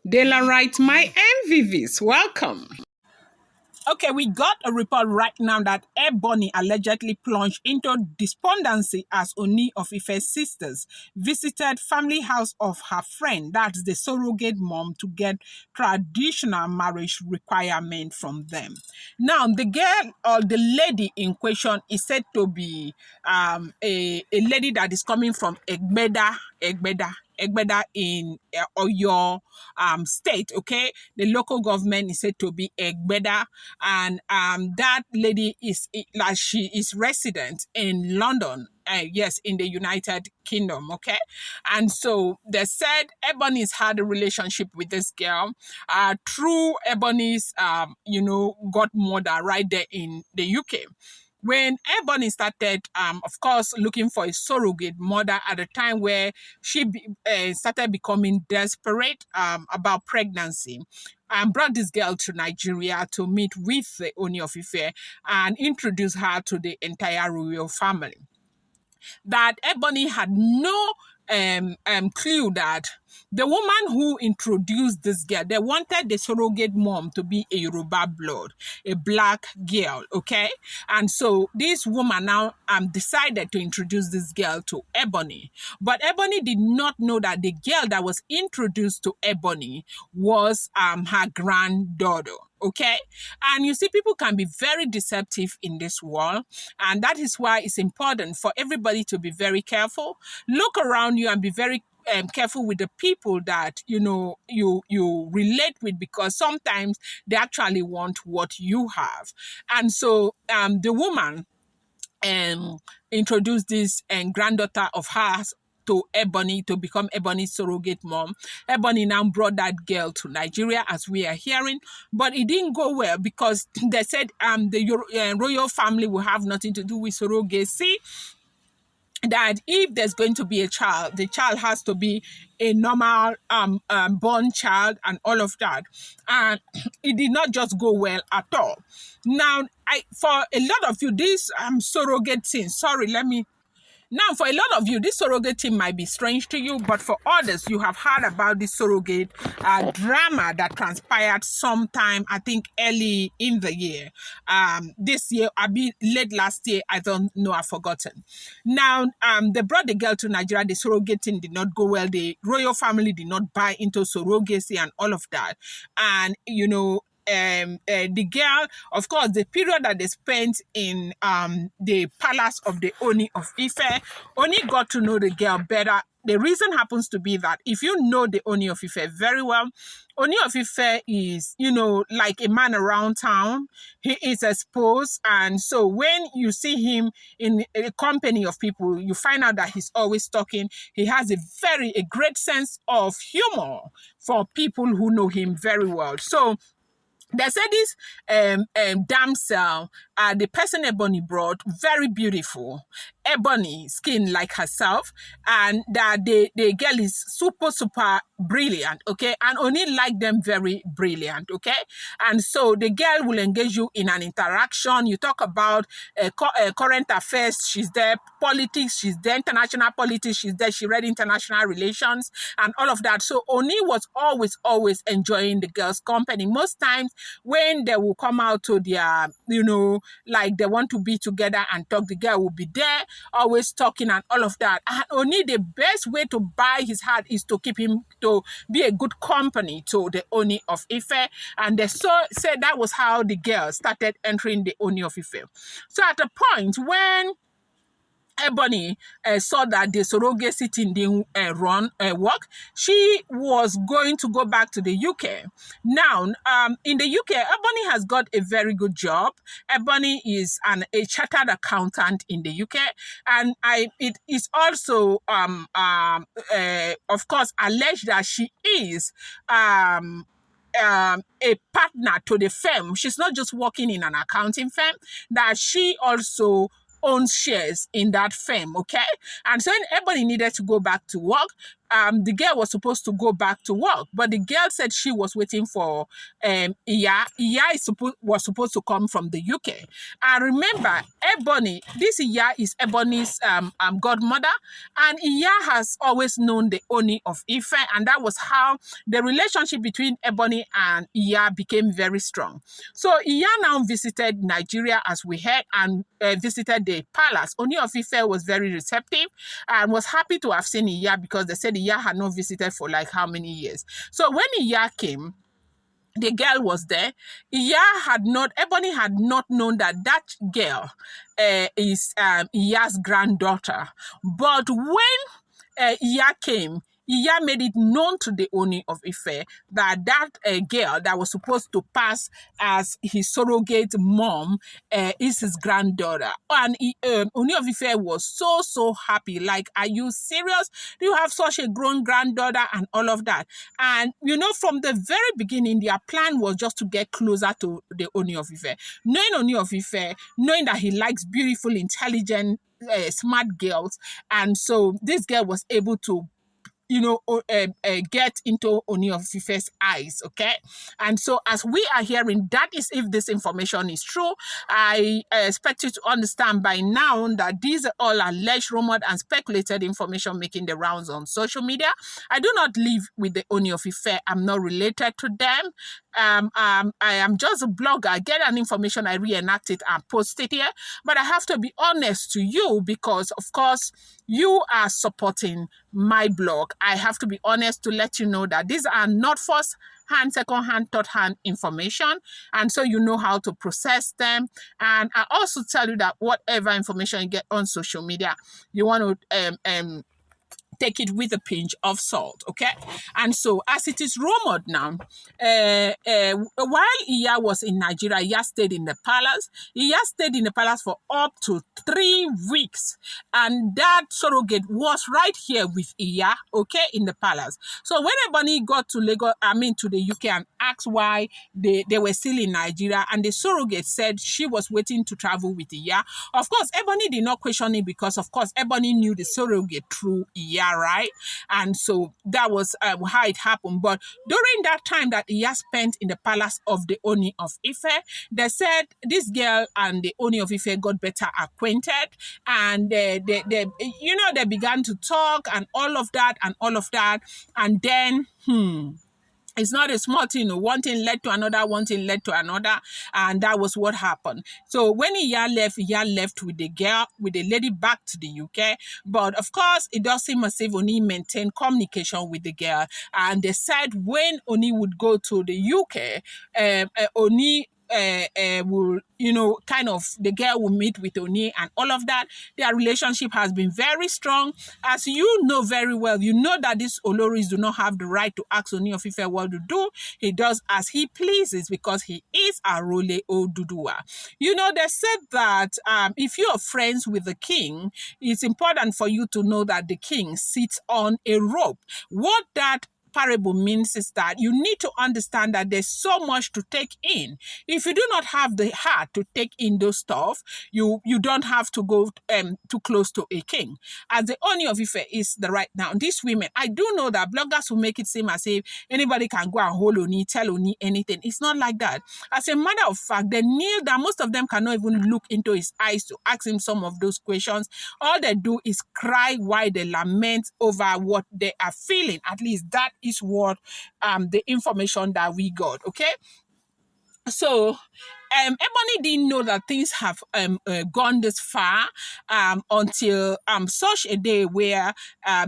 Daylight, my MVVs, welcome. Okay, we got a report right now that Ebony allegedly plunged into despondency as Ooni of Ife's sisters visited family house of her friend, that's the surrogate mom, to get traditional marriage requirement from them. Now, the girl or the lady in question is said to be a lady that is coming from Egbeda in Oyo state, okay? The local government is said to be Egbeda, and that lady is like she is resident in London. Yes, in the United Kingdom, okay? And so they said Ebony's had a relationship with this girl through Ebony's, godmother right there in the UK. When Ebony started, of course, looking for a surrogate mother at a time where she started becoming desperate about pregnancy, and brought this girl to Nigeria to meet with the Ooni of Ife and introduce her to the entire royal family. That Ebony had no clue that the woman who introduced this girl, they wanted the surrogate mom to be a Yoruba blood, a black girl, okay? And so this woman now decided to introduce this girl to Ebony. But Ebony did not know that the girl that was introduced to Ebony was her granddaughter. Okay. And you see, people can be very deceptive in this world. And that is why it's important for everybody to be very careful. Look around you and be very careful with the people that you relate with, because sometimes they actually want what you have. And so the woman introduced this granddaughter of hers to Ebony to become Ebony's surrogate mom. Ebony now brought that girl to Nigeria, as we are hearing, but it didn't go well because they said the royal family will have nothing to do with surrogacy. That if there's going to be a child, the child has to be a normal born child and all of that. And it did not just go well at all. Now, for a lot of you, this surrogate thing, now, for a lot of you, this surrogate thing might be strange to you, but for others, you have heard about this surrogate drama that transpired sometime, I think, early in the year. This year, late last year, I don't know, I've forgotten. Now, they brought the girl to Nigeria. The surrogate thing did not go well. The royal family did not buy into surrogacy and all of that. And, the girl, of course, the period that they spent in the palace of the Ooni of Ife, Ooni got to know the girl better. The reason happens to be that if you know the Ooni of Ife very well, Ooni of Ife is, like a man around town. He is exposed. And so when you see him in a company of people, you find out that he's always talking. He has a great sense of humor for people who know him very well. So they said this damsel, the person Ebony brought, very beautiful. Ebony skin like herself, and that the girl is super brilliant, okay? And only like them very brilliant, okay? And so the girl will engage you in an interaction. You talk about current affairs, she's there. Politics, she's there. International politics, she's there. She read international relations and all of that. So Ooni was always enjoying the girl's company. Most times when they will come out to their, like they want to be together and talk, the girl will be there, always talking and all of that. And only the best way to buy his heart is to keep him to be a good company to the Ooni of Ife. And they said that was how the girl started entering the Ooni of Ife. So at a point when Ebony saw that the surrogacy thing didn't work, she was going to go back to the UK. Now, in the UK, Ebony has got a very good job. Ebony is a chartered accountant in the UK, and it is also, of course, alleged that she is a partner to the firm. She's not just working in an accounting firm, that she also owns shares in that firm, okay? And so Ebony needed to go back to work. the girl was supposed to go back to work, but the girl said she was waiting for Iya. Iya was supposed to come from the UK. And remember, Ebony, this Iya is Ebony's godmother, and Iya has always known the Ooni of Ife, and that was how the relationship between Ebony and Iya became very strong. So Iya now visited Nigeria, as we heard, and visited the palace. Ooni of Ife was very receptive and was happy to have seen Iya, because they said Iya had not visited for like how many years. So when Iya came, the girl was there. Ebony had not known that that girl is Iya's granddaughter. But when Iya came, Iya made it known to the Ooni of Ife that girl that was supposed to pass as his surrogate mom is his granddaughter. And Ooni of Ife was so happy. Like, are you serious? Do you have such a grown granddaughter and all of that? And, from the very beginning, their plan was just to get closer to the Ooni of Ife. Knowing Ooni of Ife, knowing that he likes beautiful, intelligent, smart girls. And so this girl was able to get into Ooni of Ife's eyes, okay? And so as we are hearing, that is if this information is true. I expect you to understand by now that these are all alleged, rumored, and speculated information making the rounds on social media. I do not live with the Ooni of Ife. I'm not related to them. I am just a blogger. I get an information, I reenact it and post it here. But I have to be honest to you because, of course, you are supporting my blog. I have to be honest to let you know that these are not first-hand, second-hand, third-hand information. And so you know how to process them. And I also tell you that whatever information you get on social media, you want to take it with a pinch of salt, okay? And so, as it is rumored now, while Iya was in Nigeria, Iya stayed in the palace. Iya stayed in the palace for up to 3 weeks. And that surrogate was right here with Iya, okay, in the palace. So when Ebony got to to the UK and asked why they were still in Nigeria, and the surrogate said she was waiting to travel with Iya, of course, Ebony did not question it because, of course, Ebony knew the surrogate through Iya, right? And so that was how it happened. But during that time that Iya spent in the palace of the Ooni of Ife, they said this girl and the Ooni of Ife got better acquainted, and they began to talk and all of that, and then it's not a small thing. One thing led to another, and that was what happened. So when Iya left with the girl, with the lady back to the UK. But of course, it does seem as if Ooni maintained communication with the girl. And they said when Ooni would go to the UK, Ooni will, the girl will meet with Ooni and all of that. Their relationship has been very strong. As you know very well, you know that these Oloris do not have the right to ask Ooni of Ife what to do. He does as he pleases because he is Arole Oduduwa. They said that if you are friends with the king, it's important for you to know that the king sits on a rope. What that parable means is that you need to understand that there's so much to take in. If you do not have the heart to take in those stuff, you don't have to go too close to a king. As the Ooni of Ife is the right now, these women, I do know that bloggers will make it seem as if anybody can go and hold Ooni, tell Ooni anything. It's not like that. As a matter of fact, they kneel that most of them cannot even look into his eyes to ask him some of those questions. All they do is cry while they lament over what they are feeling. At least that is what the information that we got, okay? So Ebony didn't know that things have gone this far until such a day where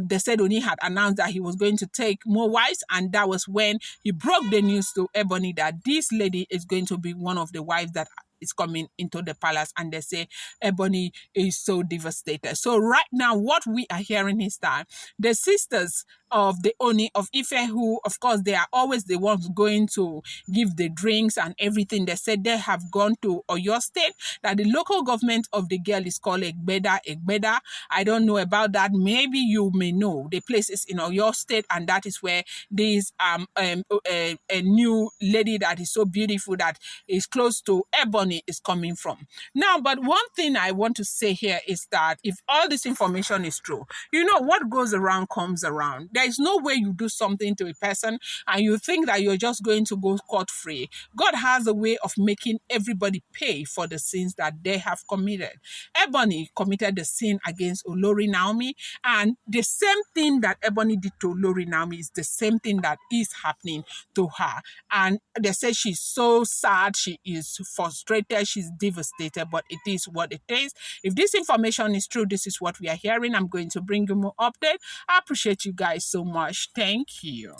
they said Ooni had announced that he was going to take more wives, and that was when he broke the news to Ebony that this lady is going to be one of the wives that is coming into the palace. And they say Ebony is so devastated. So right now what we are hearing is that the sisters of the Ooni of Ife, who of course they are always the ones going to give the drinks and everything, they said they have have gone to Oyo State, that the local government of the girl is called Egbeda. Egbeda. I don't know about that. Maybe you may know. The place is in Oyo State, and that is where this a new lady that is so beautiful that is close to Ebony is coming from. Now, but one thing I want to say here is that if all this information is true, you know what goes around comes around. There is no way you do something to a person and you think that you're just going to go scot free. God has a way of making everybody pay for the sins that they have committed. Ebony committed the sin against Olori Naomi, and the same thing that Ebony did to Olori Naomi is the same thing that is happening to her. And they say she's so sad, she is frustrated, she's devastated, but it is what it is. If this information is true, this is what we are hearing. I'm going to bring you more update. I appreciate you guys so much. Thank you.